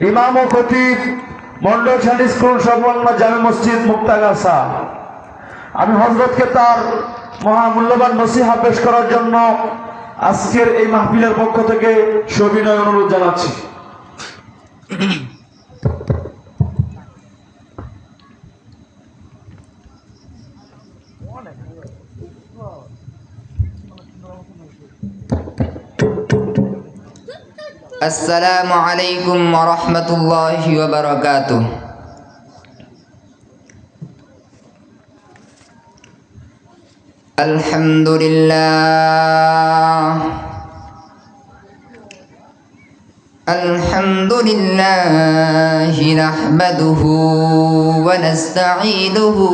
ইমাম ও খতিব মন্ডল সানি স্কুল সংলগ্ন জামে মসজিদ মুক্তাগাছা। আমি হযরতকে তার মহামূল্যবান নসিহত পেশ করার জন্য আজকের এই মাহফিলের পক্ষ থেকে সবিনয় অনুরোধ জানাচ্ছি। আসসালামু আলাইকুম ওয়া রাহমাতুল্লাহি ওয়া বারাকাতুহু। আলহামদুলিল্লাহি নাহমাদুহু ওয়া নাস্তাঈনুহু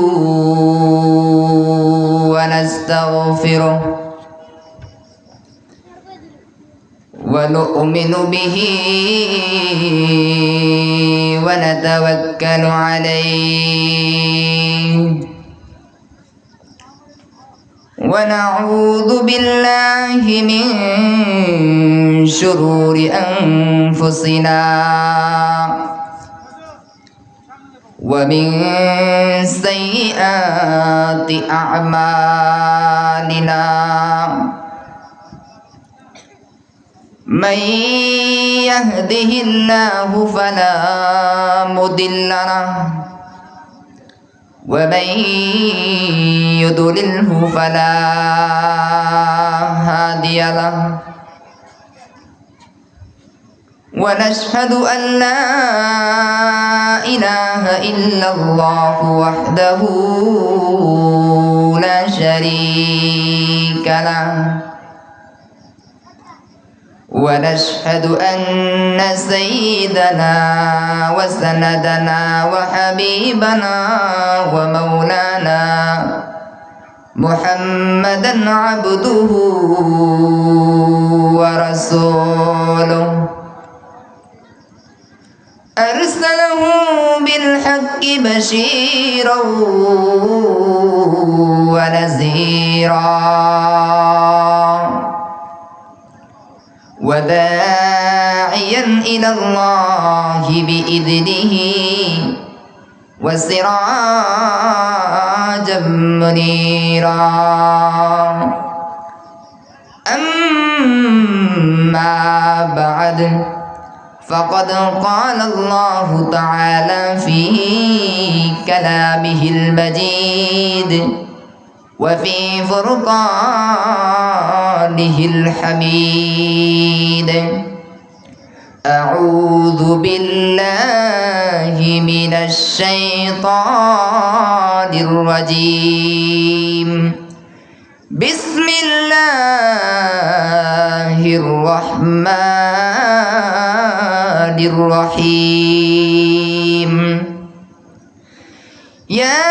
ওয়া নাস্তাগফিরুহু ونؤمن به ونتوكل عليه ونعوذ بالله من شرور أنفسنا ومن سيئات أعمالنا من يهده الله فلا مضل له ومن يضلله فلا هادي له ونشهد أن لا إله إلا الله وحده لا شريك له ونشهد أن سيدنا وسندنا وحبيبنا ومولانا محمدا عبده ورسوله أرسله بالحق بشيرا ونذيرا وداعيا إلى الله بإذنه وسراجا منيرا أما بعد فقد قال الله تعالى في كلامه المجيد وفي فرقانه الحميد أعوذ بالله من الشيطان الرجيم بسم الله الرحمن الرحيم يا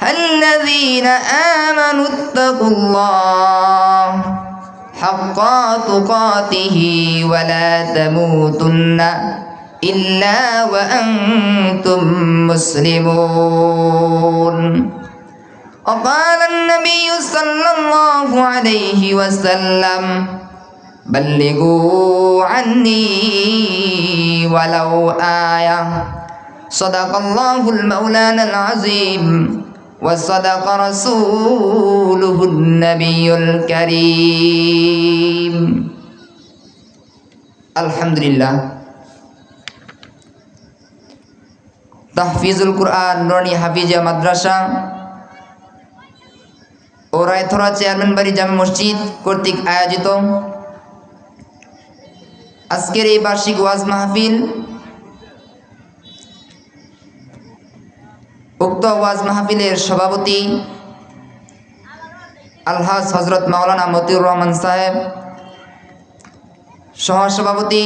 الذين آمنوا اتقوا الله حق تقاته ولا تموتن إلا وأنتم مسلمون وقال النبي صلى الله عليه وسلم بلغوا عني ولو آية صدق الله المولانا العظيم وصدق رسوله النبي الكريم الحمد لله তাহফিজুল কুরআন নুরানি হাফিজিয়া মাদ্রাসা ও রায়থরা চেয়ারম্যান বাড়ি জামে মসজিদ কর্তৃক আয়োজিত আজকের এই বার্ষিক ওয়াজ মাহফিল উক্ত ওয়াজ মাহফিলের সভাপতি আলহাজ হযরত মাওলানা মতিউর রহমান সাহেব, সহসভাপতি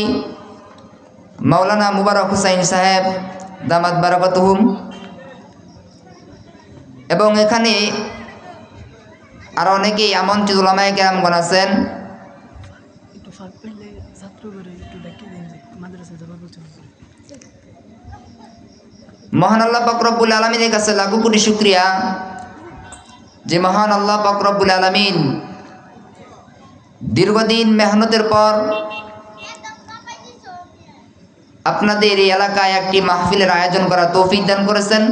মাওলানা মুবারক হুসাইন সাহেব দামাত বারাকাতুহুম, এবং এখানে আরো অনেকেই আমন্ত্রিত উলামায়ে কেরামগণ আছেন। মহান আল্লাহ পাক রব্বুল আলামিনের কাছে লাখো কোটি শুকরিয়া যে মহান আল্লাহ পাক রব্বুল আলামিন দীর্ঘদিন মেহনতের পর আপনাদের এই এলাকায় একটি মাহফিলের আয়োজন করার তৌফিক দান করেছেন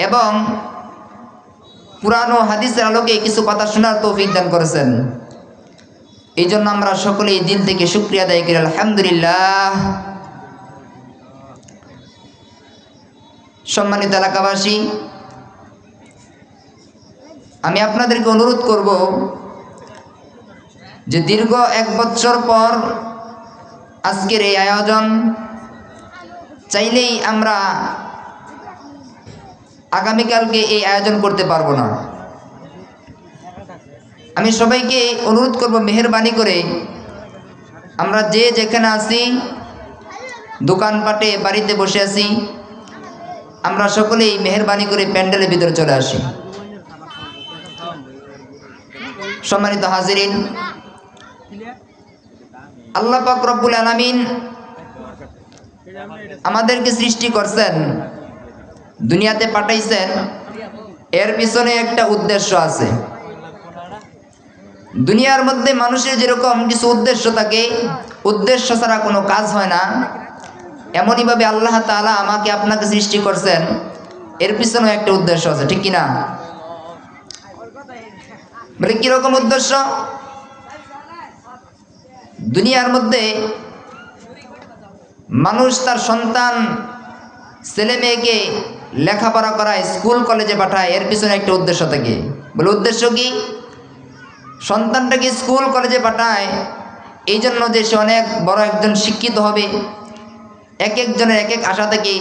এবং পুরানো হাদিসের আলোকে কিছু কথা শোনার তৌফিক দান করেছেন। এই জন্য আমরা সকলেই দিল থেকে শুকরিয়া আদায় করি, আলহামদুলিল্লাহ। সম্মানিত এলাকাবাসী, আমি আপনাদেরকে অনুরোধ করব যে দীর্ঘ 1 বছর পর আজকের এই আয়োজন, চাইলেই আমরা আগামীকালকে এই আয়োজন করতে পারবো না। আমি সবাইকে অনুরোধ করব, মেহেরবানি করে আমরা যে যেখানে আছি, দোকানপাটে, বাড়িতে বসে আছি, আমরা সকলেই মেহেরবানি করে প্যান্ডেলের ভিতরে চলে আসি। সম্মানিত হাজিরিন, আল্লাহ পাক রব্বুল আলামিন আমাদেরকে সৃষ্টি করছেন, দুনিয়াতে পাঠাইছেন, এর পিছনে একটা উদ্দেশ্য আছে। দুনিয়ার মধ্যে মানুষের যেরকম কিছু উদ্দেশ্য থাকে, উদ্দেশ্য ছাড়া কোনো কাজ হয় না, এমনইভাবে আল্লাহ তাআলা আমাকে আপনাকে সৃষ্টি করছেন, এর পিছনে একটা উদ্দেশ্য আছে, ঠিক কিনা? বলে কিরকম উদ্দেশ্য? দুনিয়ার মধ্যে মানুষ তার সন্তান, ছেলে মেয়েকে লেখাপড়া করায়, স্কুল কলেজে পাঠায়, এর পিছনে একটা উদ্দেশ্য থাকে। বলে উদ্দেশ্য কি? সন্তানটাকে স্কুল কলেজে পাঠায় এই জন্য যে সে অনেক বড় একজন শিক্ষিত হবে, এক একজনের এক এক আশা থেকে,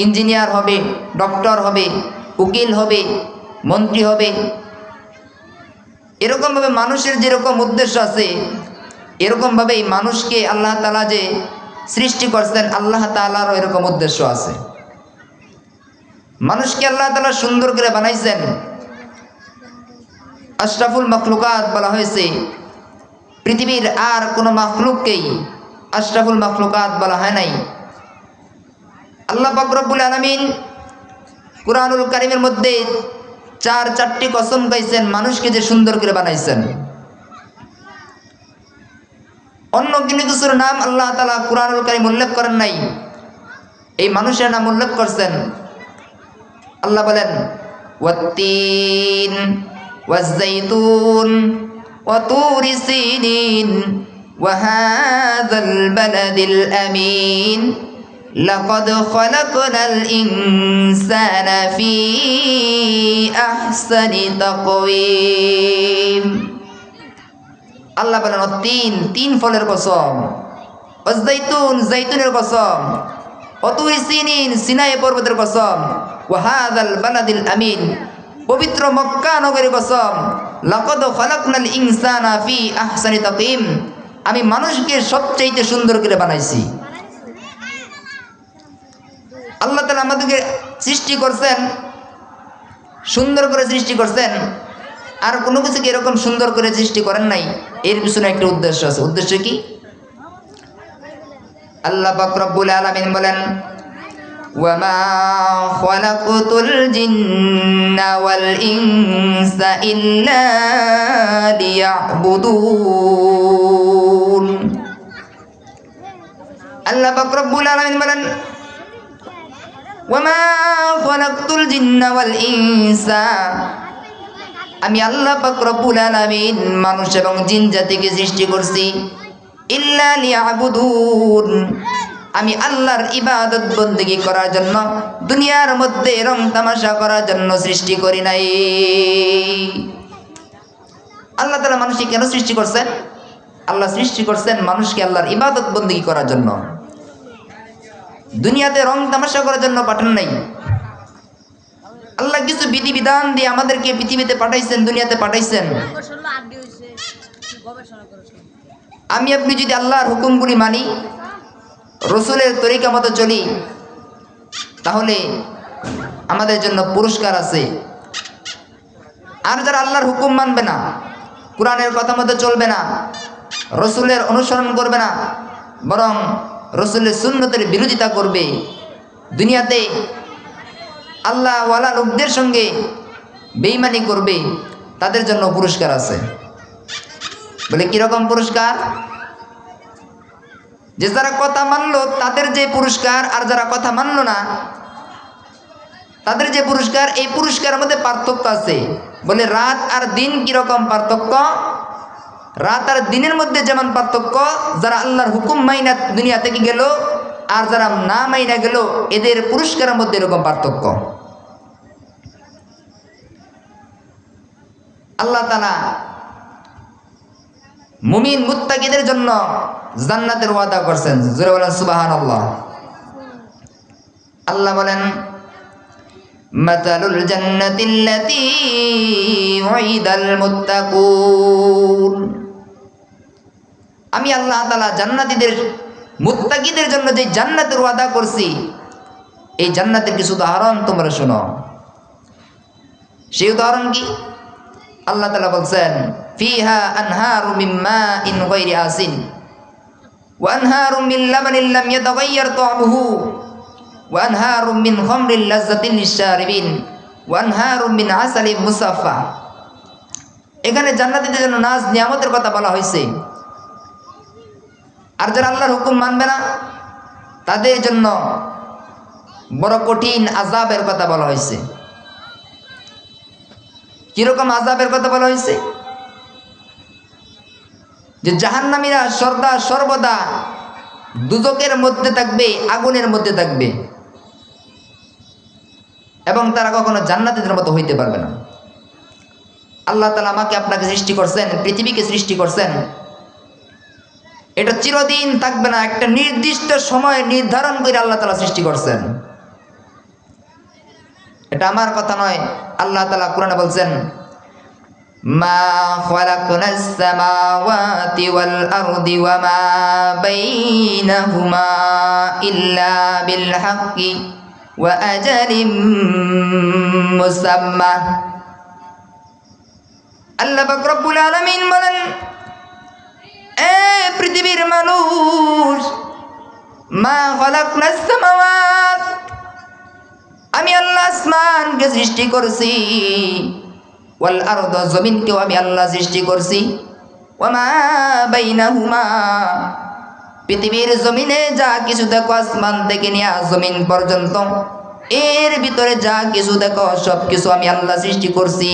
ইঞ্জিনিয়ার হবে, ডক্টর হবে, উকিল হবে, মন্ত্রী হবে। এরকমভাবে মানুষের যেরকম উদ্দেশ্য আছে, এরকমভাবেই মানুষকে আল্লাহ তাআলা যে সৃষ্টি করছেন, আল্লাহ তাআলারও এরকম উদ্দেশ্য আছে। মানুষকে আল্লাহ তাআলা সুন্দর করে বানাইছেন। আশরাফুল মাখলুকাত বলা হয়েছে, পৃথিবীর আর কোনো মাখলুককেই আশরাফুল মাখলুকাত বলা হয় নাই। আল্লাহ পাক রব্বুল আলামিন কুরআনুল কারীমের মধ্যে 4টি কসম গাইছেন মানুষকে যে সুন্দর করে বানাইছেন। অন্য কিছুর নাম আল্লাহ তাআলা কুরআনুল কারীম উল্লেখ করেন নাই, এই মানুষের নাম উল্লেখ করছেন। আল্লাহ বলেন, ওয়াত্তিন ওয়াজ-যাইতুন ওয়া তুরি সিনিন ওয়া হাযাল বালাদিল আমিন লাকাদ খালাকনাল ইনসানা ফি আহসানি তাকওয়িম। আল্লাহ বলেন, তিন ফলের কসম, ওয়াজ-যাইতুন, যাইতুনের কসম, ওয়া তুরি সিনিন, সিনাই পর্বতের কসম, ওয়া হাযাল বালাদিল আমিন, পবিত্র মক্কা নগরীর কসম, লাকাদ খালাকনাল ইনসানা ফি আহসানি তাকওয়িম, আমি মানুষকে সবচেয়ে সুন্দর করে বানাইছি। আল্লাহ তাআলা আমাদেরকে সৃষ্টি করছেন, সুন্দর করে সৃষ্টি করছেন, আর কোনো কিছুকে এরকম সুন্দর করে সৃষ্টি করেন নাই। এর পিছনে একটা উদ্দেশ্য আছে। উদ্দেশ্য কি? আল্লাহ পাক রব্বুল আলামিন বলেন, ওয়ামা খালাকতুল জিন্না ওয়াল ইনসা ইল্লা লিয়াবুদুন। আল্লাহ পাক রব্বুল আলামিন বলেন, ওয়ামা খালাকতুল জিন্না ওয়াল ইনসা, আমি আল্লাহ পাক রব্বুল আলামিন মানুষ এবং জিন জাতিকে সৃষ্টি করছি, ইল্লা লিয়াবুদুন, আমি আল্লাহর ইবাদত বন্দেগী করার জন্য, দুনিয়ার মধ্যে রং তামাশা করার জন্য সৃষ্টি করি নাই। আল্লাহ তাআলা মানুষকে কেন সৃষ্টি করছেন? আল্লাহ সৃষ্টি করছেন মানুষকে আল্লাহর ইবাদত বন্দেগী করার জন্য, দুনিয়াতে রং তামাশা করার জন্য পাঠান নাই। আল্লাহ কিছু বিধিবিধান দিয়ে আমাদেরকে পৃথিবীতে পাঠাইছেন, দুনিয়াতে পাঠাইছেন। আমি আপনি যদি আল্লাহর হুকুমগুলি মানি, রসুলের তরিকা মতো চলি, তাহলে আমাদের জন্য পুরস্কার আছে। আর যারা আল্লাহর হুকুম মানবে না, কোরআনের কথা মতো চলবে না, রসুলের অনুসরণ করবে না, বরং রসুলের সুন্নতের বিরোধিতা করবে, দুনিয়াতে আল্লাহ ওয়ালা লোকদের সঙ্গে বেঈমানি করবে, তাদের জন্য পুরস্কার আছে। বলে কিরকম পুরস্কার? যে যারা কথা মানলো তাদের যে পুরস্কার, আর যারা কথা মানলো না তাদের যে পুরস্কার, এই পুরস্কারের মধ্যে পার্থক্য আছে। বলে রাত আর দিন কিরকম পার্থক্য? রাত আর দিনের মধ্যে যেমন পার্থক্য, যারা আল্লাহর হুকুম মাইনা দুনিয়া থেকে গেল আর যারা না মাইনা গেল, এদের পুরস্কারের মধ্যে এরকম পার্থক্য। আল্লাহ তাআলা মুমিন মুত্তাকিদের জন্য জান্নাতের ওয়াদা করছেন। জোরে বলেন সুবহানাল্লাহ। আল্লাহ বলেন, মাতালুল জান্নাতিল্লাতী উইদাল মুত্তাকুন। আমি আল্লাহ তাআলা জান্নাতীদের মুত্তাকিদের জন্য যে জান্নাতের ওয়াদা করছি, এই জান্নাতের কিছু উদাহরণ তোমরা শোনো। সেই উদাহরণ কি? আল্লাহ তাআলা বলছেন, ফিহা আনহারু মিন মাইন গায়রি আসিন ওয়া আনহারু মিন লাবানিন লাম ইয়াতাগায়্যার তা'মুহু ওয়া আনহারু মিন খামরিন লাযযাতিন লিশ-শারিবিন ওয়া আনহারু মিন আসালিন মুসাফফা। এখানে জান্নাতীদের জন্য নাজ নিয়ামতের কথা বলা হয়েছে। আর যারা আল্লাহর হুকুম মানবে না তাদের জন্য বড় কঠিন আযাবের কথা বলা হয়েছে। কিরকম আযাবের কথা বলা হয়েছে? যে জাহান্নামীরা সদা সর্বদা দুজকের মধ্যে থাকবে, আগুনের মধ্যে থাকবে, এবং তারা কখনো জান্নাতীদের মতো হইতে পারবে না। আল্লাহ তাআলা আমাকে আপনাকে সৃষ্টি করছেন, পৃথিবীকে সৃষ্টি করছেন, এটা চিরদিন থাকবে না, একটা নির্দিষ্ট সময় নির্ধারণ করে আল্লাহ তাআলা সৃষ্টি করছেন। এটা আমার কথা নয়, আল্লাহ তাআলা কোরআনে বলছেন, মা খালাকনাস সামাওয়াতি ওয়াল আরদি ওয়া মা বাইনাহুমা ইল্লা বিল হাক্কি ওয়া আজালিম মুসাম্মা। আল্লাহ পাক রব্বুল আলামিন বলেন, এ পৃথিবীর মানুষ, মা খালাকনাস সামাওয়াত, আমি আল্লাহ আসমানকে সৃষ্টি করছি, ওয়াল আরদ, জমিনকেও আমি আল্লাহ সৃষ্টি করছি, ওয়া মা বাইনাহুমা, পৃথিবীর জমিনে যা কিছু দেখো, আসমান থেকে নিয়ে জমিন পর্যন্ত এর ভিতরে যা কিছু দেখো সব কিছু আমি আল্লাহ সৃষ্টি করছি,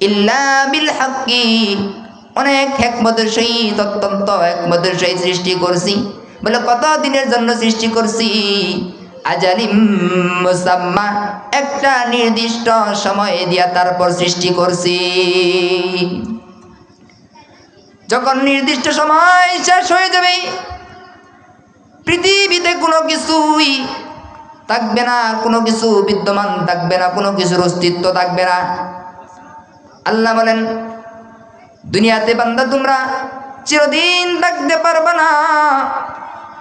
ইল্লা বিল হাক্কি, অনেক হিকমতের সহিত, অত্যন্ত হিকমতের সহিত সৃষ্টি করছি। বলে কত দিনের জন্য সৃষ্টি করছি? আজালিম মুসাম্মা, একটা নির্দিষ্ট সময় দিয়া তারপর সৃষ্টি করছি। যখন নির্দিষ্ট সময় শেষ হয়ে যাবে, পৃথিবীতে কোনো কিছুই থাকবে না, কোনো কিছু বিদ্যমান থাকবে না, কোনো কিছুর অস্তিত্ব থাকবে না। আল্লাহ বলেন, দুনিয়াতে বান্দা তোমরা চিরদিন থাকতে পারবে না,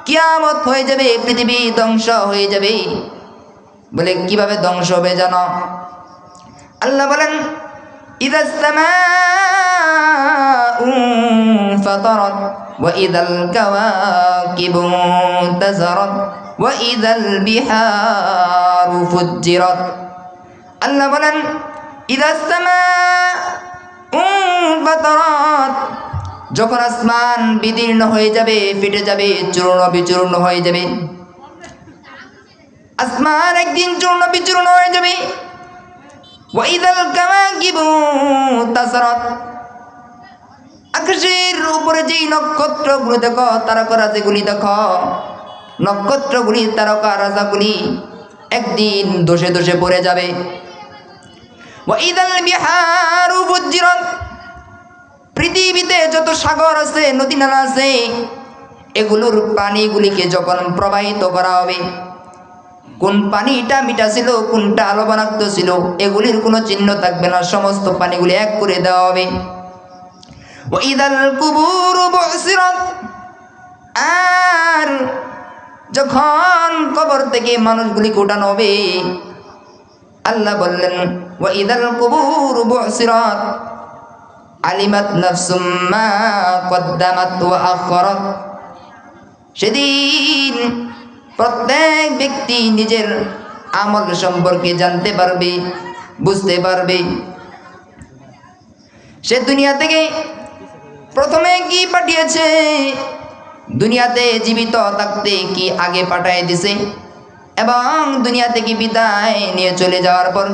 কিয়ামত হয়ে যাবে, পৃথিবী ধ্বংস হয়ে যাবে। বলে কিভাবে ধ্বংস হবে জানো? আল্লাহ বলেন, ইযাস সামাউ ফাতারাত ওয়া ইযাল কাওয়াকিবু তাযারাত ওয়া ইযাল বিহারু ফুজ্জিরাত। আল্লাহ বলেন, ইযাস সামাউ ফাতারাত, যখন আসমান বিদীর্ণ হয়ে যাবে, ফেটে যাবে, চূর্ণ বিচূর্ণ হয়ে যাবে, আসমান একদিন চূর্ণ বিচূর্ণ হয়ে যাবে। ওয়া ইযাল কাওয়াকিবু তাসারাত, আকাশের উপরে যেই নক্ষত্রগুলো দেখো, তারকারাজিগুলি দেখো, নক্ষত্রগুলি, তারকারাজিগুলি একদিন দোষে দোষে পড়ে যাবে। ওয়া ইযাল বিহারু ফুজ্জিরাত, পৃথিবীতে যত সাগর আছে, নদী নালা আছে, এগুলোর পানিগুলিকে যখন প্রবাহিত করা হবে, কোন পানিটা মিঠা ছিল, কোনটা লবণাক্ত ছিল, এগুলির কোনো চিহ্ন থাকবে না, সমস্ত পানিগুলি এক করে দেওয়া হবে। ওয়া ইযাল কুবুরু বুসিরাত, আর যখন কবর থেকে মানুষগুলিকে উঠানো হবে, আল্লাহ বললেন, ওয়া ইযাল কুবুরু বুসিরাত আলিমাত নাফসুম মা কদ্দামাত ওয়া আখরাত, সেদিন প্রত্যেক ব্যক্তি নিজের আমল সম্পর্কে জানতে পারবে, বুঝতে পারবে। সে দুনিয়া থেকে প্রথমে কি পাঠিয়েছে, দুনিয়াতে জীবিত থাকতে কি আগে পাঠিয়ে দিছে এবং দুনিয়া থেকে বিদায় নিয়ে চলে যাওয়ার পর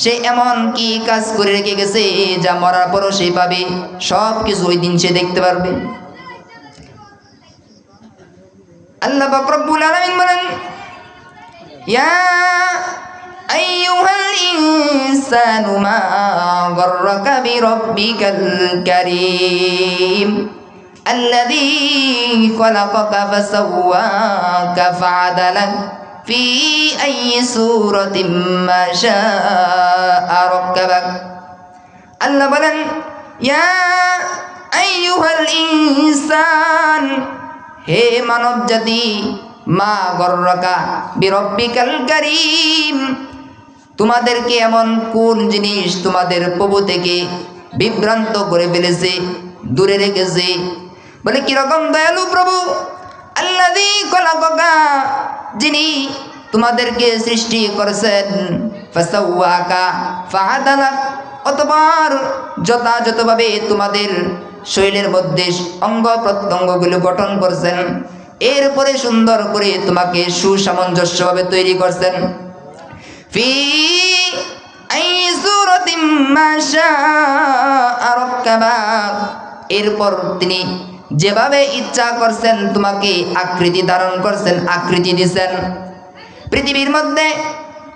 সে এমন কি কাজ করে রেখে গেছে যা মরার পরও সে পাবে, সব কিছু ওই দিন সে দেখতে পারবে। আল্লাহ পাক রব্বুল আলামিন বলেন, ইয়া আইয়ুহাল ইনসানু মা গররাকা বিরাব্বিকাল কারীম আল্লাযী খলাকাকা ফাসাওয়াকা ফাআদালাক ফি আইয়ি সূরাতিন মা শাআ রাক্কাবাক। আল্লাহ বলেন, ইয়া আইয়ুহাল ইনসান, হে মানব জাতি, মা গররাকা বিরাব্বিকাল কারীম, তোমাদেরকে এমন কোন জিনিস তোমাদের প্রভু থেকে বিভ্রান্ত করে ফেলেছে, দূরে রেখেছে? বলে কিরকম দয়ালু প্রভু? আল্লাযী খলাকাকা, যিনি তোমাদেরকে সৃষ্টি করেছেন, ফাসাওয়াকা ফাআদালাক, অতঃপর যথাযথভাবে তোমাদের শরীরের মধ্যে অঙ্গ প্রত্যঙ্গগুলো গঠন করছেন, এরপরে সুন্দর করে তোমাকে সুসামঞ্জস্যভাবে তৈরি করছেন। ফি আইয়ি সূরাতিন মা শাআ রাক্কাবাক, এরপর তিনি যেভাবে ইচ্ছা করছেন তোমাকে আকৃতি ধারণ করছেন, আকৃতি দিয়েছেন। পৃথিবীর মধ্যে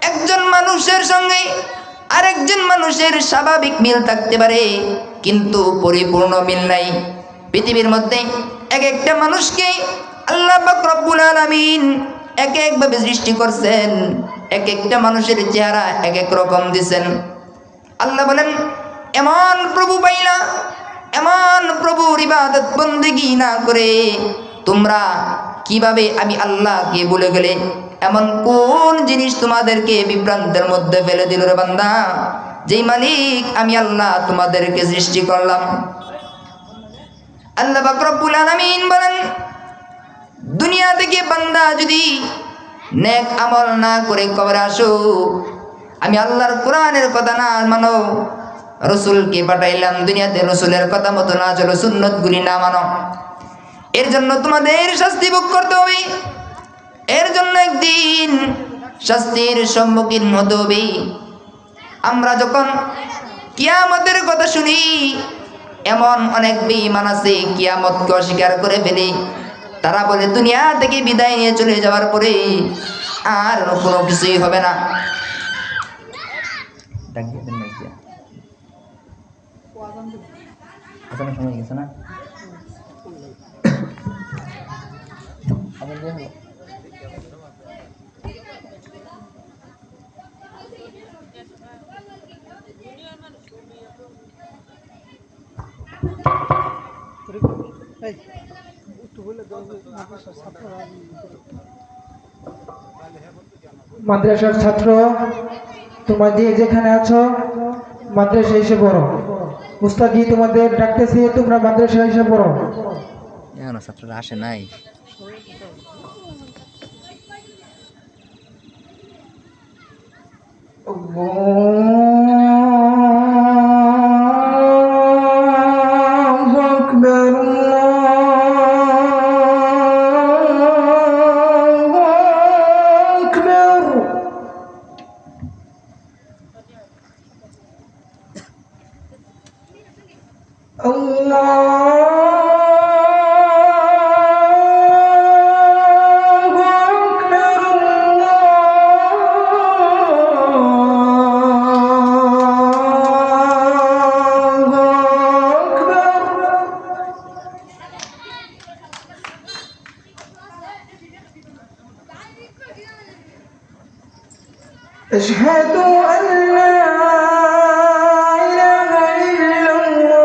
একজন মানুষের সঙ্গে আরেকজন মানুষের স্বাভাবিক মিল থাকতে পারে, কিন্তু পরিপূর্ণ মিল নাই। পৃথিবীর মধ্যে এক একটা মানুষকে আল্লাহ পাক রব্বুল আলামিন এক একভাবে সৃষ্টি করছেন, এক একটা মানুষের চেহারা এক এক রকম দিয়েছেন। আল্লাহ বলেন, এমন প্রভু পাইলা, এমন প্রভুর ইবাদত বন্দেগী না করে তোমরা কিভাবে আমি আল্লাহকে ভুলে গেলে? এমন কোন জিনিস তোমাদেরকে বিভ্রান্তের মধ্যে ফেলে দিল রে বান্দা, যেই মালিক আমি আল্লাহ তোমাদেরকে সৃষ্টি করলাম? আল্লাহ পাক রব্বুল আলামিন বলেন, দুনিয়া থেকে বান্দা যদি নেক আমল না করে কবরে আসো, আমি আল্লাহর কোরআনের কথা না মানো, রসুলকে পাঠাইলাম দুনিয়াতে, রসুলের কথা মতো না চলো, সুন্নতগুলি না মানো, এর জন্য তোমাদের শাস্তি ভোগ করতে হবে। এর জন্য একদিন শাস্তির সম্মুখীন হতে হবে। আমরা যখন কিয়ামতের কথা শুনি, এমন অনেক বেঈমান আছে কিয়ামতকে অস্বীকার করে ফেলে। তারা বলে দুনিয়া থেকে বিদায় নিয়ে চলে যাওয়ার পরে আর কোনো কিছুই হবে না। সময় গেছে না? মাদ্রাসার ছাত্র, তোমাদের যেখানে আছো মাদ্রাসা এসে পড়ো। উস্তাদি তোমাদের ডাকতেছে, তোমরা মাদ্রাসা এসে পড়ো। এখনো ছাত্ররা আসে নাই। أشهد أن لا إله إلا الله،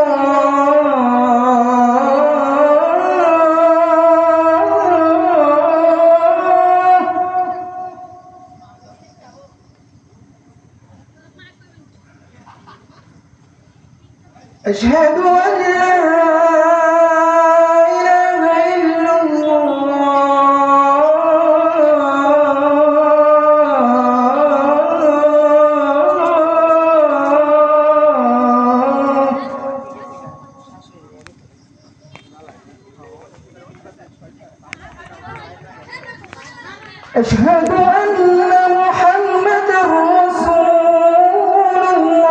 أشهد أن لا إله إلا الله. أشهد أن محمدا رسول الله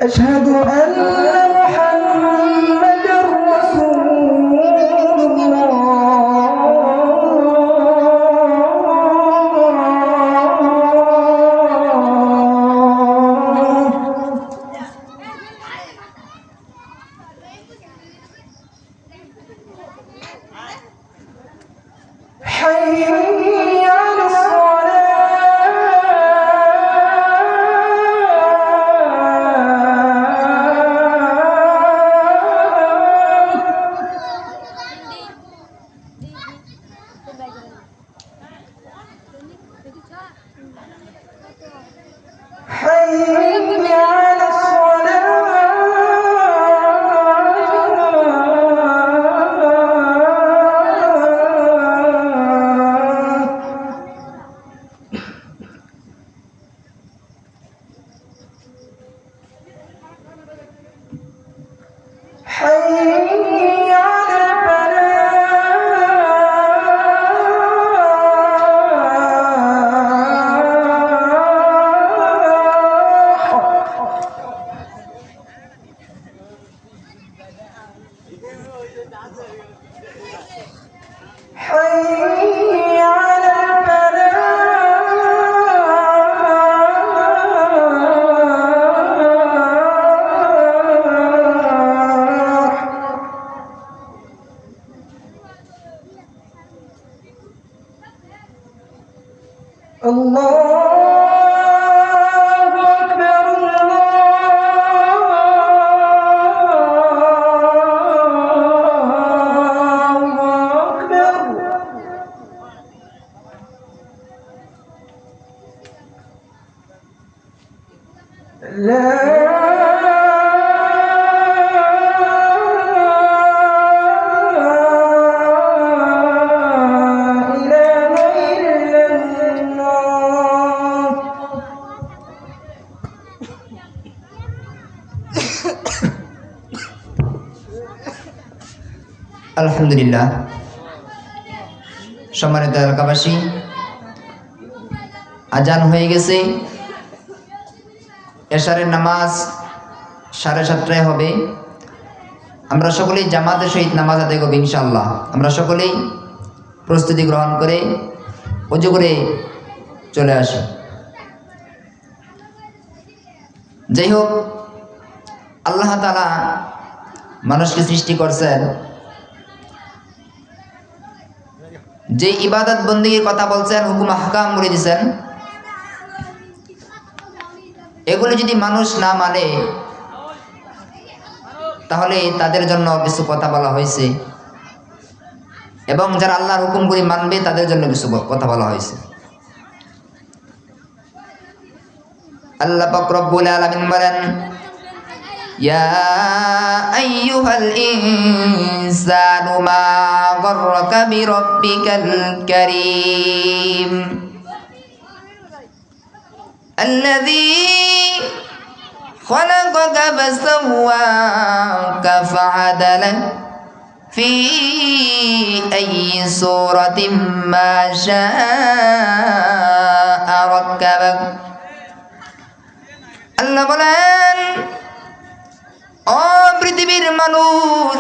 أشهد أن محمدا رسول الله حي على حي على حي على حي على الفلاح الله أكبر الله أكبر لا إله إلا الله আলহামদুলিল্লাহ। সম্মানিত এলাকাবাসী, আজান হয়ে গেছে। এশারের নামাজ 7:30টায় হবে। আমরা সকলেই জামাতের সহিত নামাজ আদায় করব ইনশাআল্লাহ। আমরা সকলেই প্রস্তুতি গ্রহণ করে ওযু করে চলে আসি। যাই হোক, আল্লাহ তাআলা মানুষকে সৃষ্টি করছেন, যে ইবাদত বন্দেগীর কথা বলছেন, হুকুম আহকাম বলে দিয়েছেন, এগুলো যদি মানুষ না মানে তাহলে তাদের জন্য কিছু কথা বলা হয়েছে, এবং যারা আল্লাহর হুকুমগুলি মানবে তাদের জন্য কিছু কথা বলা হয়েছে। আল্লাহ পাক রব্বুল আলামিন বলেন, ইয়া আইয়ুহাল ইনসানু মা গররাকা বিরাব্বিকাল কারীম الذي خلقك فسواك فعدلك في أي صورة ما شاء ركبك আল্লাহ বলেন, ও পৃথিবীর মানুষ,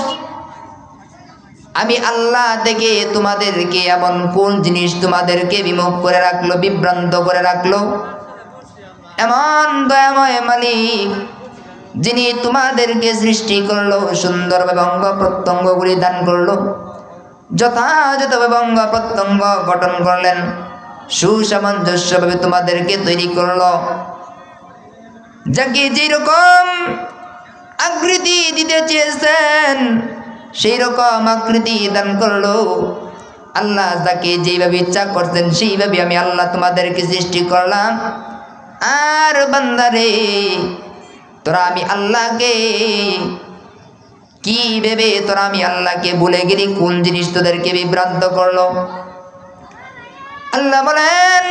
আমি আল্লাহ থেকে তোমাদেরকে এমন কোন জিনিস তোমাদেরকে বিমুখ করে রাখলো, বিভ্রান্ত করে রাখলো? এমন দয়াময় মালিক যিনি তোমাদেরকে সৃষ্টি করলো, সুন্দরভাবে অঙ্গ প্রত্যঙ্গগুলি দান করলো, যথাযথভাবে অঙ্গ প্রত্যঙ্গ গঠন করলেন, সুসামঞ্জস্যভাবে তোমাদেরকে তৈরি করলো। যাকে যেরকম আকৃতি দিতে চেয়েছেন সেই রকম আকৃতি দান করলো। আল্লাহ যাকে যেভাবে ইচ্ছা করতেন সেইভাবে আমি আল্লাহ তোমাদেরকে সৃষ্টি করলাম। আর বান্দারে, তোরা আমি আল্লাহকে কি ভেবে তোরা আমি আল্লাহকে ভুলে গেলি? কোন জিনিস তোদেরকে বিভ্রান্ত করলো? আল্লাহ বলেন,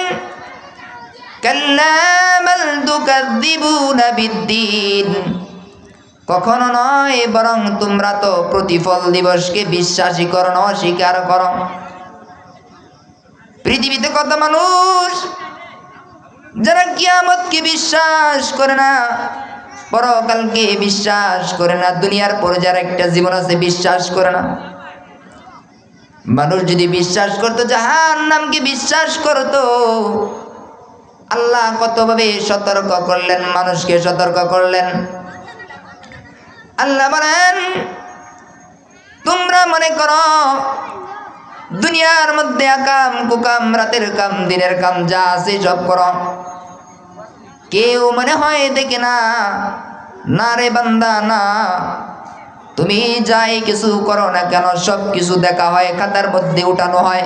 কাল্লা বাল তুকাযযিবুনা বিদ্দীন, কখনো নয়, বরং তোমরা তো প্রতিফল দিবসকে বিশ্বাসই করো না, অস্বীকার করো। পৃথিবীতে কত মানুষ যারা কিয়ামতকে বিশ্বাস করে না, পরকালকে বিশ্বাস করে না, দুনিয়ার পরে যারা একটা জীবন আছে বিশ্বাস করে না। মানুষ যদি বিশ্বাস করতো, জাহান্নামকে বিশ্বাস করতো, আল্লাহ কতভাবে সতর্ক করলেন, মানুষকে সতর্ক করলেন। আল্লাহ বলেন, তোমরা মনে করো দুনিয়ার মধ্যে আকাম কুকাম, রাতের কাম দিনের কাম যা আছে সব করো, কেউ মনে হয় দেখে না। না রে বান্দা, না, তুমি যাই কিছু করো না কেন সব কিছু দেখা হয়, খাতার মধ্যে উঠানো হয়।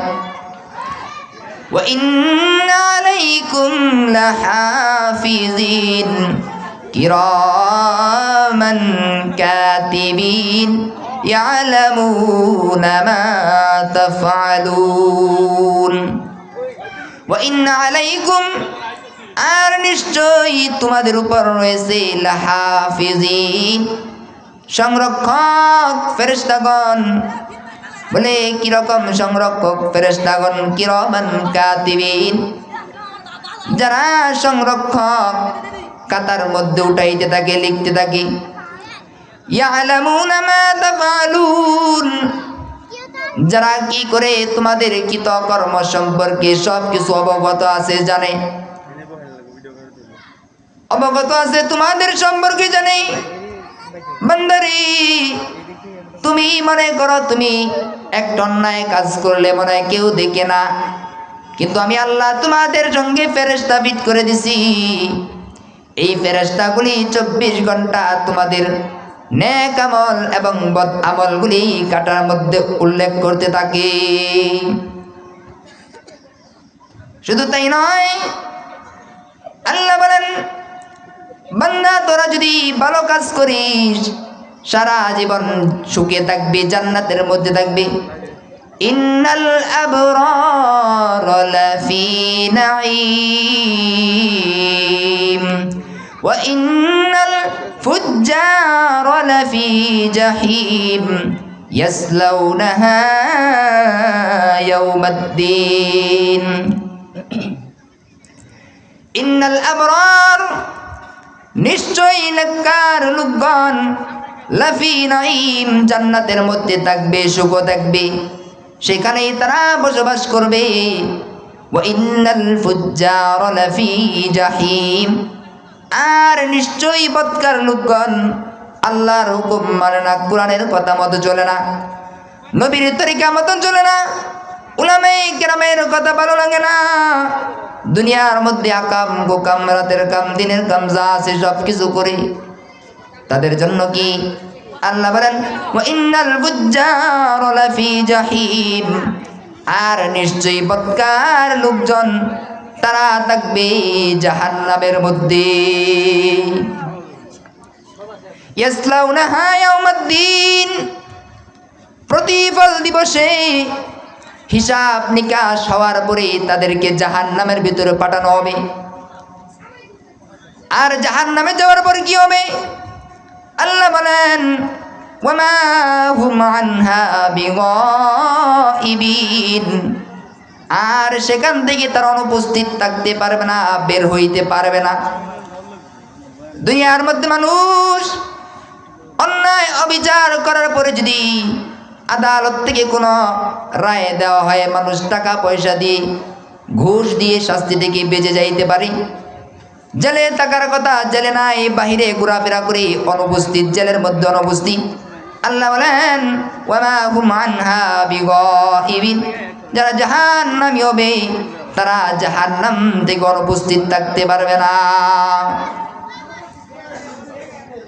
ওয়া ইন্না আলাইকুম লাহাফিজিন কিরামান কাতিবিন ইয়ালামুনা মা তাফআলুন। ওয়া ইন্না আলাইকুম, আর নিশ্চয়ই তোমাদের উপর রয়েছে লাহাফিজিন, সংরক্ষক ফেরেশতাগণ। বলে কিরকম সংরক্ষক ফেরেশতাগণ? কিরামান কাতিবিন, যারা সংরক্ষক খাতার মধ্যে উঠাইতে থাকে, লিখতে থাকে। ইয়ালামুনা মা তাফআলুন, যারা কি করে তোমাদের কৃতকর্ম সম্পর্কে সব কিছু অবগত আছে, জানে, অবগত আছে তোমাদের সম্পর্কে জানে। বান্দারে, তুমি মনে করো তুমি একটা অন্যায় কাজ করলে মনে হয় কেউ দেখে না, কিন্তু আমি আল্লাহ তোমাদের সঙ্গে ফেরেশতা ফিট করে দিছি। এই ফেরেশতাগুলি 24 ঘন্টা তোমাদের নেক আমল এবং বদ আমলগুলি কাটার মধ্যে উল্লেখ করতে থাকে। শুধু তাই নয়, আল্লাহ বলেন, বান্দা তোরা যদি ভালো কাজ করিস সারা জীবন সুখে থাকবি, জান্নাতের মধ্যে থাকবি। ইন্নাল আবরার লাফি নাঈম ওয়া ইন্নাল ফুজ্জার লাফি জাহিম ইয়াসলাউনাহা ইয়াউমাদ্দিন। ইন্নাল আবরার, নিশ্চয়ই নেককার লোকগণ, লাফি নাঈম, জান্নাতের মধ্যে থাকবে, সুখ থাকবে, সেখানেই তারা বসবাস করবে। ওয়া ইন্নাল ফুজ্জার লাফি জাহিম, আর নিশ্চয়ই বদকার লোকগণ আল্লাহর হুকুম মানে না, কোরআনের কথা মতো চলে না, নবীর তরিকা মতো চলে না, উলামায়ে কেরামের কথা ভালো লাগে না, দুনিয়ার মধ্যে আকাম গোকাম, রাতের কাম দিনের কাম যা আছে সব কিছু করে। তাদের জন্য কি আল্লাহ বলেন, ওয়া ইন্নাল ফুজ্জার লাফি জাহিম, আর নিশ্চয়ই বদকার লোকজন তারা থাকবে জাহান্নামের মধ্যে। ইয়াসলাউনাহা ইয়াউমাদ্দিন, প্রতিফল দিবসে হিসাব নিকাশ হওয়ার পরে তাদেরকে জাহান্নামের ভিতরে পাঠানো হবে। আর জাহান্নামে যাওয়ার পর কি হবে? আল্লাহ বলেন, ওয়ামা হুম আনহা বিগাইবিন, আর সেখান থেকে তারা অনুপস্থিত থাকতে পারবে না, বের হইতে পারবে না। দুনিয়ার মধ্যে মানুষ অন্যায় অবিচার করার পরে যদি আদালত থেকে কোনো রায় দেওয়া হয়, মানুষ টাকা পয়সা দিয়ে ঘুষ দিয়ে শাস্তি থেকে বেঁচে যাইতে পারে। জেলে থাকার কথা জেলে নাই, বাহিরে ঘোরাফেরা করে অনুপস্থিত, জেলের মধ্যে অনুপস্থিত। আল্লাহ বলেন, ওয়ামা হুম আনহা বিগাইবিন, যারা জাহান্নামী হবে তারা জাহান্নাম থেকে অনুপস্থিত থাকতে পারবে না।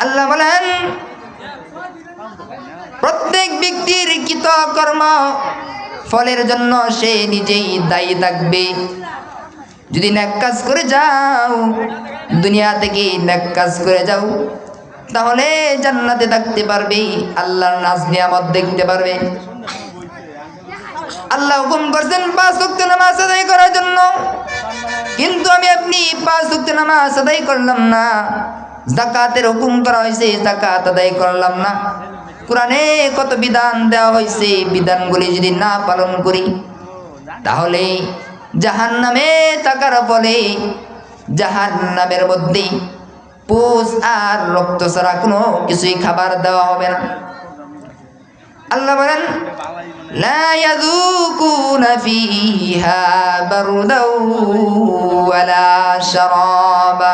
আল্লাহ বলেন, প্রত্যেক ব্যক্তির কৃতকর্ম ফলের জন্য সে নিজেই দায়ী থাকবে। যদি নেক কাজ করে যাও, দুনিয়া থেকে নেক কাজ করে যাও, তাহলে জান্নাতে থাকতে পারবে, আল্লাহর নাজ নিয়ামত দেখতে পারবে। আল্লাহ হুকুম করছেন 5 ওয়াক্ত নামাজ আদায় করার জন্য, কিন্তু আমি আপনি 5 ওয়াক্ত নামাজ আদায় করলাম না, যাকাতের হুকুম করা হয়েছে যাকাত আদায় করলাম না, কোরআনে কত বিধান দেওয়া হয়েছে বিধানগুলি যদি না পালন করি তাহলে জাহান্নামে থাকার ফলে জাহান্নামের মধ্যে পুষ আর রক্ত ছাড়া কোনো কিছুই খাবার দেওয়া হবে না। আল্লাহ বলেন লা ইয়াযুকুনা ফিহা বারদাও ওয়ালা শারাবা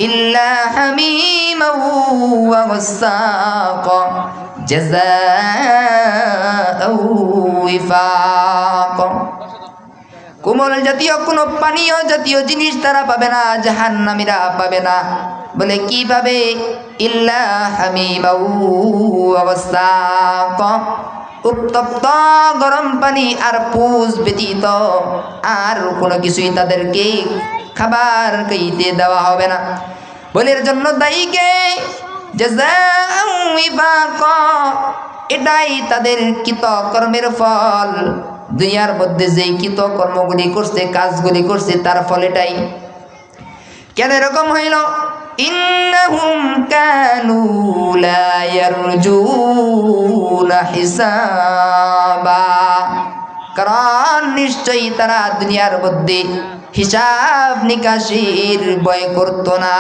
ইল্লা হামিমান ওয়া গাসসাকা জাযাআও ওয়িফাকা। কোমল জাতীয় কোনো পানীয় জাতীয় জিনিস তারা পাবে না, জাহান্নামীরা পাবে না। বলে কি পাবে? ইল্লা হামিমাও ওয়া গাসসাকা, উত্তপ্ত গরম পানি আর পুষ ব্যতীত আর কোনো কিছুই তাদেরকে খাবার খাইতে দেওয়া হবে না। বলে এর জন্য দায়ীকে জাযাআও ওয়িফাকা, এটাই তাদের কৃতকর্মের ফল। দুনিয়ার মধ্যে যে কৃতকর্মগুলি করছে কাজগুলি করছে তার ফল এটাই। কেন এরকম হইল? ইন্নাহুম কানু লা ইয়ারজুনা হিসাবা, কারণ নিশ্চয়ই তারা দুনিয়ার মধ্যে হিসাব নিকাশের ভয় করত না।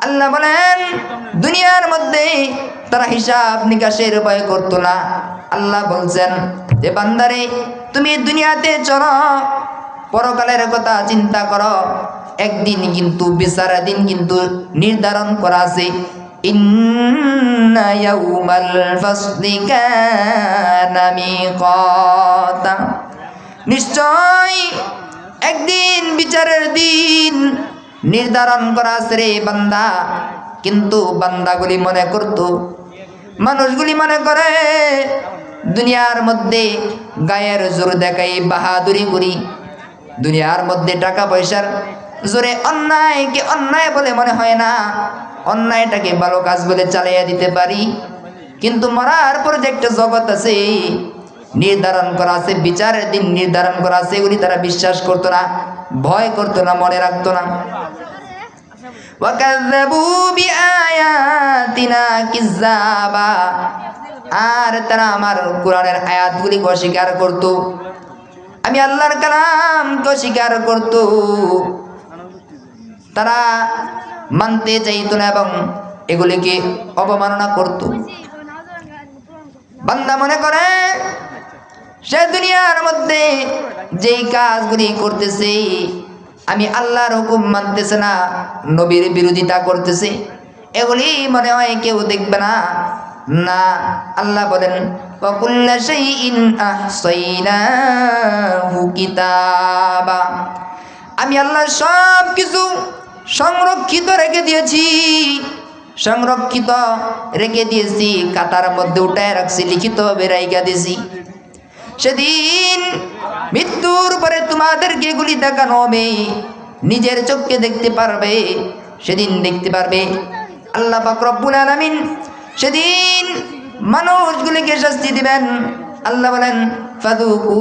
আল্লাহ বলেন দুনিয়ার মধ্যে তারা হিসাব নিকাশের ভয় করত না। আল্লাহ বলছেন যে বান্দারে তুমি দুনিয়াতে চলো, পরকালের কথা চিন্তা করো, একদিন কিন্তু বিচার দিন কিন্তু নির্ধারণ করা আছে। ইন্না ইয়াউমাল ফাসলি কানা মিকাতা, নিশ্চয় একদিন বিচারের দিন নির্ধারণ করা আছে রে বান্দা। কিন্তু বান্দাগুলি মনে করত, মানুষগুলি মনে করে দুনিয়ার মধ্যে গায়ের জোর দেখাই বাহাদুরি করি, দুনিয়ার মধ্যে টাকা পয়সার জোরে অন্যায়কে অন্যায় বলে মনে হয় না, অন্যায়টাকে ভালো কাজ বলে চালিয়ে দিতে পারি। কিন্তু মরার পর যে একটা জগৎ আছে নির্ধারণ করা আছে, বিচারের দিন নির্ধারণ করা আছে, এগুলি তারা বিশ্বাস করতো না, ভয় করতো না, মনে রাখতো না। ওয়াকাযযাবু বিআয়াতিনা কিযাবা, আর তারা আমার কোরআনের আয়াতগুলিকে অস্বীকার করত, আমি আল্লাহর কালামকে অস্বীকার করত। তারা মানতে চাইতো না এবং এগুলিকে অবমাননা করত। বান্দা মনে করে সে দুনিয়ার মধ্যে যেই কাজগুলি করতেছে, আমি আল্লাহর হুকুম মানতেছে না, নবীর বিরোধিতা করতেছে, এগুলি মনে হয় কেউ দেখবে না। না, আল্লাহ বলেন ওয়াকুল্লা শাইইন আহসাইনাহু কিতাবা, আমি আল্লাহ সব কিছু সংরক্ষিত রেখে দিয়েছি, সংরক্ষিত রেখে দিয়েছি, খাতার মধ্যে উঠায় রাখছি, লিখিত বেরাইকা দিয়েছি। সেদিন মৃত্যুর পরে তোমাদেরকে এগুলি দেখানো হবে, নিজের চোখকে দেখতে পারবে, সেদিন দেখতে পারবে। আল্লাহ পাক রব্বুল আলামিন সেদিন মানুষগুলিকে শাস্তি দিবেন। আল্লাহ বলেন ফাযুকু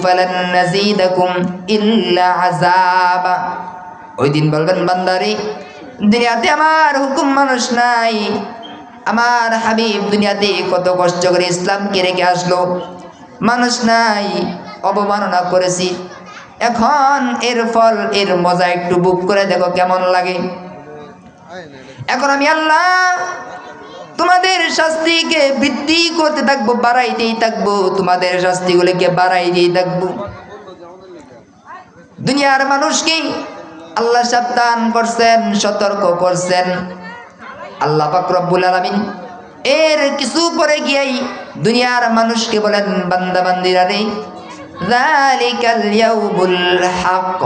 ফালান নাযীদাকুম ইল্লা আযাবা, ওই দিন বলবেন বান্দারে দুনিয়াতে আমার হুকুম মানুষ নাই, আমার হাবিব দুনিয়াতে কত কষ্ট করে ইসলামকে রেখে আসলো, মানুষ নাই, অবমাননা করেছি, এখন এর ফল এর মজা একটু বুক করে দেখো কেমন লাগে। এখন আমি আল্লাহ তোমাদের শাস্তিকে বৃদ্ধি করতে থাকবো, বাড়াইতেই থাকবো, তোমাদের শাস্তিগুলোকে বাড়াইতেই থাকবো। দুনিয়ার মানুষকে আল্লাহ সাবধান করছেন, সতর্ক করছেন। আল্লাহ পাক রব্বুল আলামিন এর কিছু পরে গিয়েই দুনিয়ার মানুষকে বলেন বান্দা বান্দিরা রে যালিকাল ইয়াউমুল হক,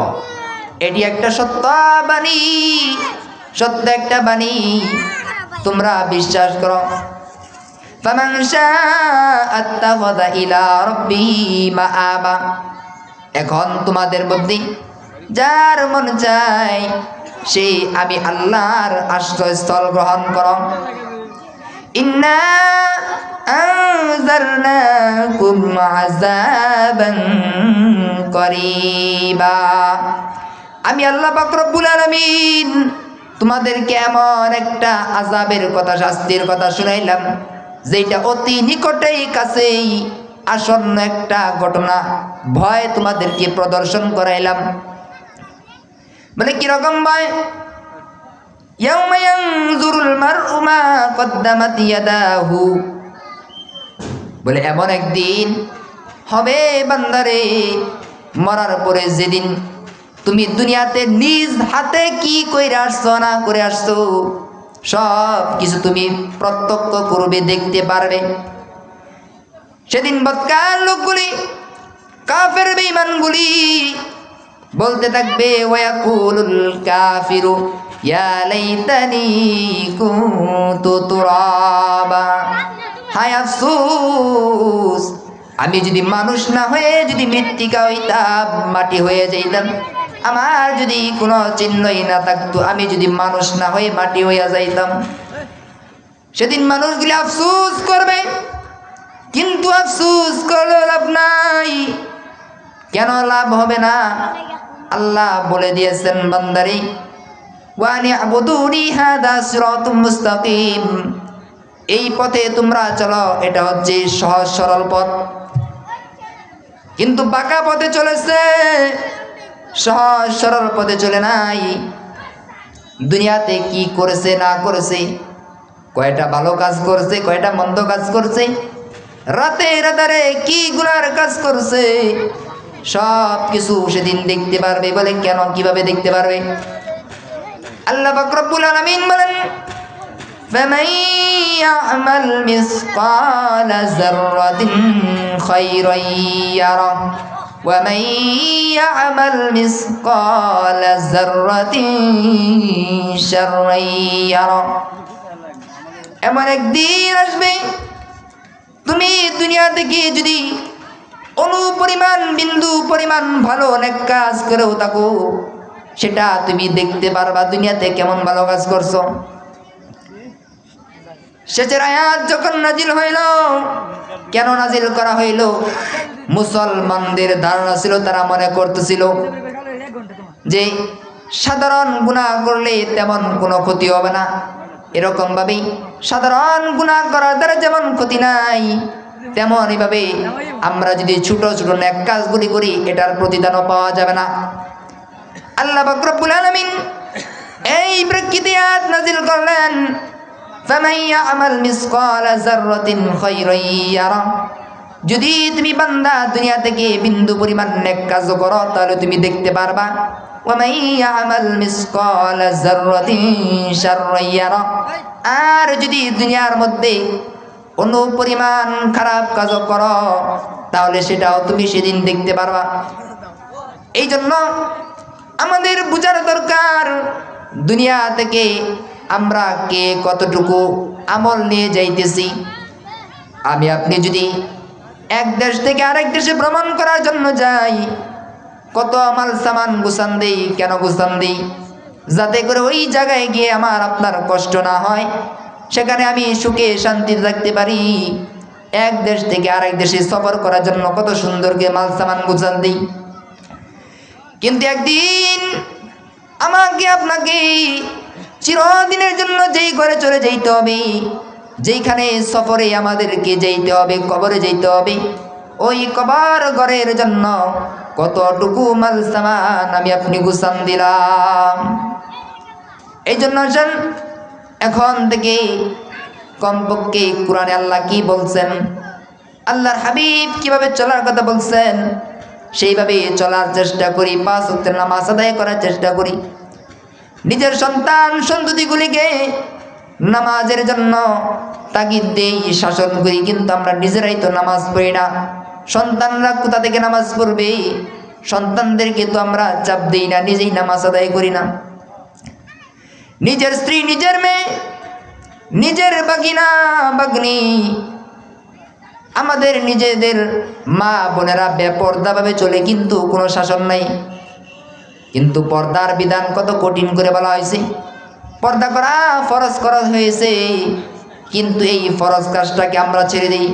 এটি একটা সত্য বাণী, সত্য একটা বাণী, তোমরা বিশ্বাস করো। ফামান শাআ আত্তাখাযা ইলা রাব্বিহি মাআবা, এখন তোমাদের মধ্যে যার মন চায় সে আমি আল্লাহর আশ্রয়স্থল গ্রহণ করো। ইন্না আনজারনাকুম আযাবান করিবা, আমি আল্লাহ পাক রব্বুল আলামিন তোমাদেরকে এমন একটা আযাবের কথা, শাস্তির কথা শুনাইলাম যেটা অতি নিকটেই কাছেই আসন্ন একটা ঘটনা, ভয় তোমাদেরকে প্রদর্শন করাইলাম। বলে কিরকম ভয়? ইয়াউমা ইয়ানজুরুল মার'উ মা কদ্দামাত ইয়াদাহু, বলে এমন একদিন হবে বান্দারে, মরার পরে যেদিন তুমি দুনিয়াতে নিজ হাতে কি কইরা আসছো না করে আসছো সব কিছু তুমি প্রত্যক্ষ করবে, দেখতে পারবে। সেদিন বৎকার লোকগুলি, কাফের বেঈমানগুলি বলতে থাকবে, ওয়ায়াকুলুল কাফিরু ইয়া লাইতানি কুনতু তুরাবা, হায় আফসোস, আমি যদি মানুষ না হয়ে যদি মৃত্তিকা হইতাম, মাটি হয়ে যাইতাম, আমার যদি কোনো চিহ্নই না থাকতো, আমি যদি মানুষ না হয়ে মাটি হইয়া যাইতাম। সেদিন মানুষগুলি আফসোস করবে, কিন্তু আফসোস করলেও লাভ নাই। কেন লাভ হবে না? আল্লাহ বলে দিয়েছেন, বান্দারে ওয়ানি আবুদুনি হাদা সিরাতুম মুস্তাকিম, এই পথে তোমরা চলো, এটা হচ্ছে সহজ সরল পথ। কিন্তু বাঁকা পথে চলেছে, সহজ সরল পথে চলে নাই। দুনিয়াতে কি করেছে না করেছে, কয়টা ভালো কাজ করছে, কয়টা মন্দ কাজ করছে, রাতে রাতারে কি গুনার কাজ করছে, সব কিছু সেদিন দেখতে পারবে। বলে কেন, কিভাবে দেখতে পারবে? আল্লাহ পাক রব্বুল আলামিন বলেন, فمن يعمل مثقال ذرة خيرا يره ومن يعمل مثقال ذرة شرا يره। এমন একদিন আসবে তুমি দুনিয়া থেকে যদি অনুপরিমাণ বিন্দু পরিমাণ ভালো অনেক কাজ করেও থাকো, সেটা তুমি দেখতে পারবা দুনিয়াতে কেমন ভালো কাজ করছো। শেষের আয়াত যখন নাজিল হইল, কেন নাজিল করা হইল? মুসলমানদের ধারণা ছিল, তারা মনে করতেছিল যে সাধারণ গুনাহ করলে তেমন কোনো ক্ষতি হবে না। এরকম ভাবেই সাধারণ গুনাহ করার দ্বারা যেমন ক্ষতি নাই, তেমন এইভাবে আমরা যদি ছোট ছোট নেক কাজগুলি করি, এটার প্রতিদানও পাওয়া যাবে না। আল্লাহ পাক রব্বুল আলামিন এই প্রেক্ষিতে আয়াত নাজিল করলেন, ফামান ইয়ামাল মিসকালা যাররাতিন খায়রান ইয়ারা, যদি তুমি বান্দা দুনিয়া থেকে বিন্দু পরিমাণ নেক কাজ করো, তাহলে তুমি দেখতে পারবা। ওয়ামান ইয়ামাল মিসকালা যাররাতিন শাররান ইয়ারা, আর যদি দুনিয়ার মধ্যে অনুপরিমাণ খারাপ কাজ করো, তাহলে সেটাও তুমি সেদিন দেখতে পারবা। এই জন্য আমাদের বুঝার দরকার, দুনিয়া থেকে আমরা কে কতটুকু আমল নিয়ে যাইতেছি। আমি আপনি যদি এক দেশ থেকে আরেক দেশে ভ্রমণ করার জন্য যাই, কত মাল সামান গুছান দেই। কেন গুছান দেই? যাতে করে ওই জায়গায় গিয়ে আমার আপনার কষ্ট না হয়, সেখানে আমি সুখে শান্তিতে থাকতে পারি। এক দেশ থেকে আরেক দেশে সফর করার জন্য কত সুন্দর করে মাল সামান গুছান দিই। কিন্তু একদিন আমাকে আপনাকে চিরদিনের জন্য যেই ঘরে চলে যেতে হবে, যেইখানে সফরে আমাদেরকে যেতে হবে, কবরে যেতে হবে, ওই কবর ঘরের জন্য কতটুকু মাল সামান আমি আপনি গুছান দিলাম। এই জন্য আসেন এখন থেকে কমপক্ষে কোরআনে আল্লাহ কি বলছেন, আল্লাহর হাবিব কিভাবে চলার কথা বলছেন, সেইভাবে চলার চেষ্টা করি। 5 ওয়াক্তের নামাজ আদায় করার চেষ্টা করি। নিজের সন্তান সন্ততিগুলিকে নামাজের জন্য তাগিদ দেই, শাসন করি, কিন্তু আমরা নিজেরাই তো নামাজ পড়ি না। সন্তানরা কোথা থেকে নামাজ পড়বে? সন্তানদেরকে তো আমরা চাপ দিই না, নিজেই নামাজ আদায় করি না। নিজের স্ত্রী, নিজের মেয়ে, নিজের বাগিনা বাগনি, আমাদের নিজেদের মা বোনেরা বেপর্দাভাবে চলে, কিন্তু কোনো শাসন নাই। কিন্তু পর্দার বিধান কত কঠিন করে বলা হয়েছে। পর্দা করা ফরজ করা হয়েছে, কিন্তু এই ফরজ কাজটাকে আমরা ছেড়ে দিই।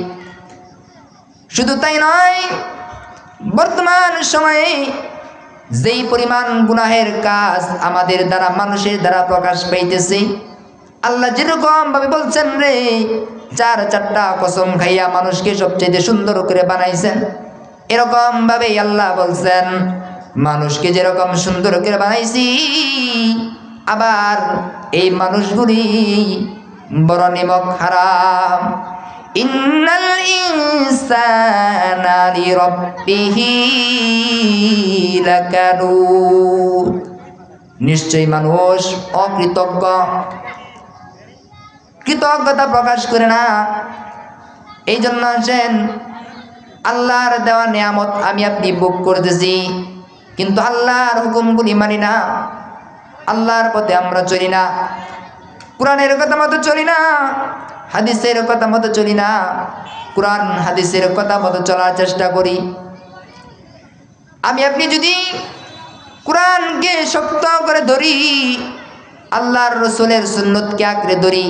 শুধু তাই নয়, বর্তমান সময়ে যেই পরিমাণ গুনাহের কাজ আমাদের দ্বারা মানুষের দ্বারা প্রকাশ পাইতেছে, আল্লাহ যেরকম ভাবে বলছেন রে, চারটা কসম খাইয়া মানুষকে সবচেয়ে সুন্দর করে বানাইছেন, এরকম ভাবে আল্লাহ বলছেন মানুষকে যেরকম সুন্দর করে বানাইছি, আবার এই মানুষগুলি বড় নিমক হারাম। ইন্নাল ইনসানা লিরাব্বিহি লাকানুদ, নিশ্চয়ই মানুষ অকৃতজ্ঞ, কৃতজ্ঞতা প্রকাশ করে না। এই জন্য আসেন, আল্লাহর দেওয়া নিয়ামত আমি আপনি ভোগ করতেছি, কিন্তু আল্লাহর হুকুমগুলি মানি না, আল্লাহর পথে আমরা চলি না, কোরআনের কথা মতো চলি না, হাদিসের কথা মতো চলি না। কোরআন হাদিসের কথা মতো চলার চেষ্টা করি। আমি আপনি যদি কোরআনকে শক্ত করে ধরি, আল্লাহর রসুলের সুন্নতকে আঁকড়ে ধরি,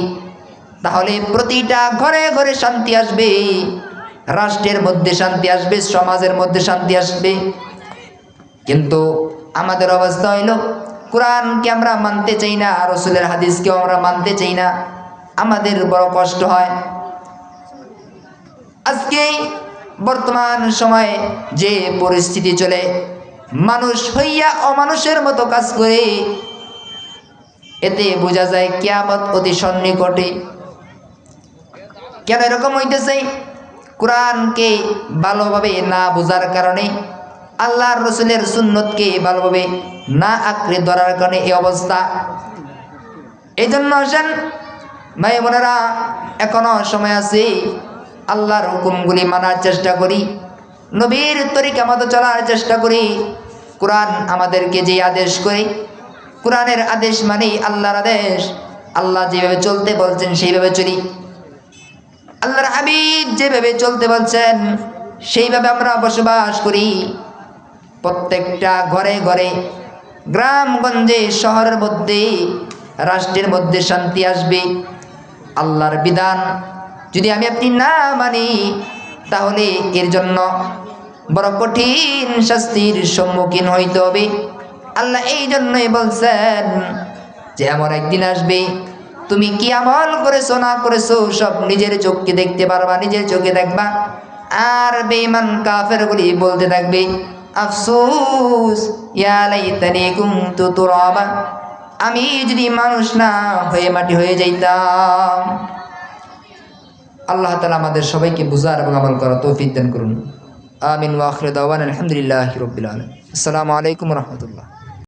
তাহলে প্রতিটা ঘরে ঘরে শান্তি আসবে, রাষ্ট্রের মধ্যে শান্তি আসবে, সমাজের মধ্যে শান্তি আসবে। কিন্তু আমাদের অবস্থা হইল, কোরআনকে আমরা মানতে চাই না, রসুলের হাদিসকেও আমরা মানতে চাই না, আমাদের বড় কষ্ট হয়। আজকে বর্তমান সময়ে যে পরিস্থিতি চলে, মানুষ হইয়া অমানুষের মতো কাজ করে, এতে বোঝা যায় কিয়ামত অতি সন্নিকটে। কেন এরকম হইতেছে? কোরআনকে ভালোভাবে না বোঝার কারণে, আল্লাহর রসুলের সুন্নতকে ভালোভাবে না আঁকড়ে ধরার কারণে এই অবস্থা। এই জন্য আসেন ভাই বোনেরা, এখনো সময় আছে, আল্লাহর হুকুমগুলি মানার চেষ্টা করি, নবীর তরিকা মতো চলার চেষ্টা করি। কোরআন আমাদেরকে যে আদেশ করে, কোরআনের আদেশ মানে আল্লাহর আদেশ, আল্লাহ যেভাবে চলতে বলছেন সেইভাবে চলি, আল্লাহর হাবিব যেভাবে চলতে বলছেন সেইভাবে আমরা বসবাস করি। প্রত্যেকটা ঘরে ঘরে, গ্রামগঞ্জে, শহরের মধ্যে, রাষ্ট্রের মধ্যে শান্তি আসবে। আল্লাহর বিধান যদি আমি আপনি না মানি, তাহলে এর জন্য বড় কঠিন শাস্তির সম্মুখীন হইতে হবে। আল্লাহ এই জন্যই বলছেন যে এমন একদিন আসবে, তুমি কি আমল করেছো না করেছো সব নিজের চোখকে দেখতে পারবা, নিজের চোখে দেখবা। আর বেঈমান কাফেরগুলি বলতে থাকবে, আফসোস ইয়া লাইতানি কুনতু তুরাবা, আমি যদি মানুষ না হয়ে মাটি হয়ে যাইতাম। আল্লাহ তাআলা আমাদের সবাইকে বুঝার এবং আমল করার তৌফিক দান করুন। আমিন ওয়া আখিরু দাওয়ানা আলহামদুলিল্লাহি রাব্বিল আলামিন। আসসালামু আলাইকুম ওয়া রাহমাতুল্লাহ।